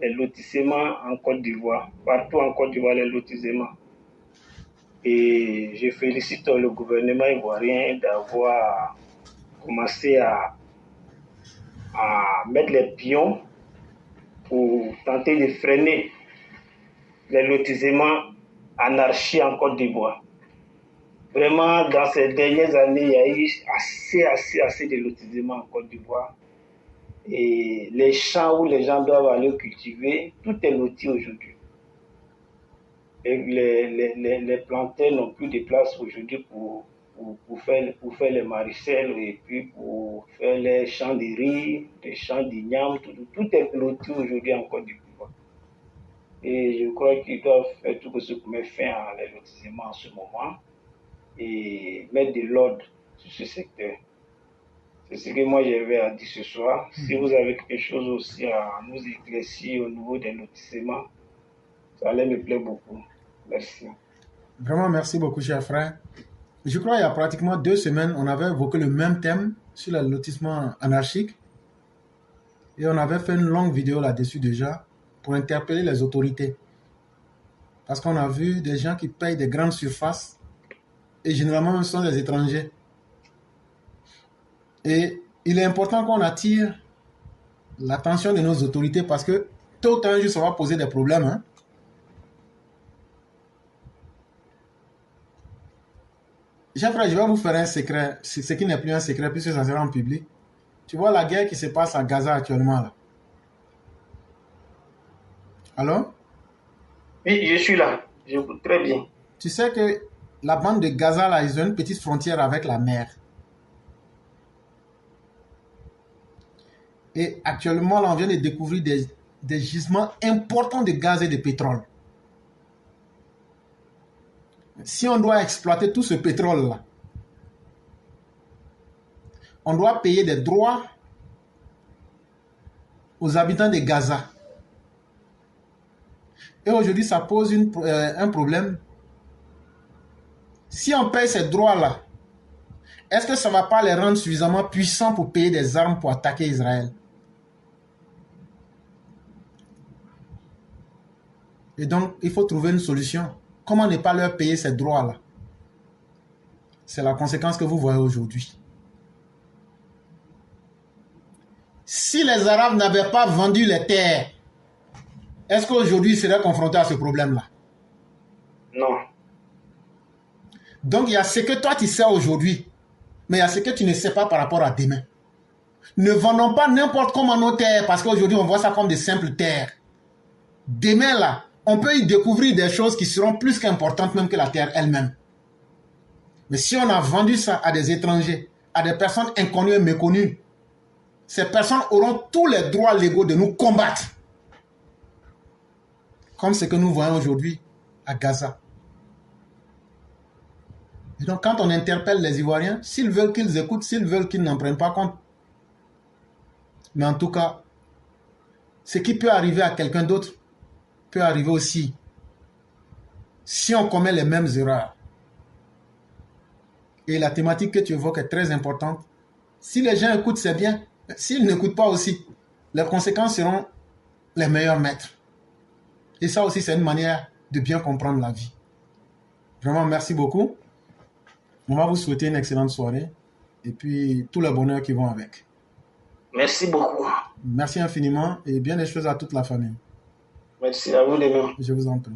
les lotissements en Côte d'Ivoire. Partout en Côte d'Ivoire, les lotissements. Et je félicite le gouvernement ivoirien d'avoir commencé à mettre les pions pour tenter de freiner les lotissements anarchie en Côte d'Ivoire. Vraiment, dans ces dernières années, il y a eu assez de lotissements en Côte d'Ivoire. Et les champs où les gens doivent aller cultiver, tout est loti aujourd'hui. Les planteurs n'ont plus de place aujourd'hui pour faire les maraîchères et puis pour faire les champs de riz, les champs d'igname, tout est loti aujourd'hui en Côte d'Ivoire. Et je crois qu'ils doivent faire tout ce pour mettre fin à les lotissements en ce moment et mettre de l'ordre sur ce secteur. C'est ce que moi j'avais à dire ce soir. Si vous avez quelque chose aussi à nous éclaircir au niveau des lotissements, ça allait me plaire beaucoup. Merci. Vraiment, merci beaucoup, cher frère. Je crois qu'il y a pratiquement 2 semaines, on avait évoqué le même thème sur le lotissement anarchique. Et on avait fait une longue vidéo là-dessus déjà pour interpeller les autorités. Parce qu'on a vu des gens qui payent des grandes surfaces et généralement ce sont des étrangers. Et il est important qu'on attire l'attention de nos autorités parce que tôt ou tard, ça va poser des problèmes. Hein? Cher frère, je vais vous faire un secret, ce qui n'est plus un secret puisque ça sera en public. Tu vois la guerre qui se passe à Gaza actuellement là. Allô? Oui, je suis là. J'écoute très bien. Tu sais que la bande de Gaza là, ils ont une petite frontière avec la mer. Et actuellement là, on vient de découvrir des gisements importants de gaz et de pétrole. Si on doit exploiter tout ce pétrole-là, on doit payer des droits aux habitants de Gaza. Et aujourd'hui, ça pose un problème. Si on paye ces droits-là, est-ce que ça ne va pas les rendre suffisamment puissants pour payer des armes pour attaquer Israël? Et donc, il faut trouver une solution. Comment ne pas leur payer ces droits-là? C'est la conséquence que vous voyez aujourd'hui. Si les Arabes n'avaient pas vendu les terres, est-ce qu'aujourd'hui ils seraient confrontés à ce problème-là? Non. Donc il y a ce que toi tu sais aujourd'hui, mais il y a ce que tu ne sais pas par rapport à demain. Ne vendons pas n'importe comment nos terres parce qu'aujourd'hui on voit ça comme des simples terres. Demain là, on peut y découvrir des choses qui seront plus qu'importantes même que la terre elle-même. Mais si on a vendu ça à des étrangers, à des personnes inconnues et méconnues, ces personnes auront tous les droits légaux de nous combattre. Comme ce que nous voyons aujourd'hui à Gaza. Et donc quand on interpelle les Ivoiriens, s'ils veulent qu'ils écoutent, s'ils veulent qu'ils n'en prennent pas compte. Mais en tout cas, ce qui peut arriver à quelqu'un d'autre peut arriver aussi si on commet les mêmes erreurs. Et la thématique que tu évoques est très importante. Si les gens écoutent, c'est bien. S'ils n'écoutent pas aussi, les conséquences seront les meilleurs maîtres. Et ça aussi, c'est une manière de bien comprendre la vie. Vraiment, merci beaucoup. On va vous souhaiter une excellente soirée. Et puis, tout le bonheur qui va avec. Merci beaucoup. Merci infiniment et bien des choses à toute la famille. Merci à vous de même. Je vous en prie.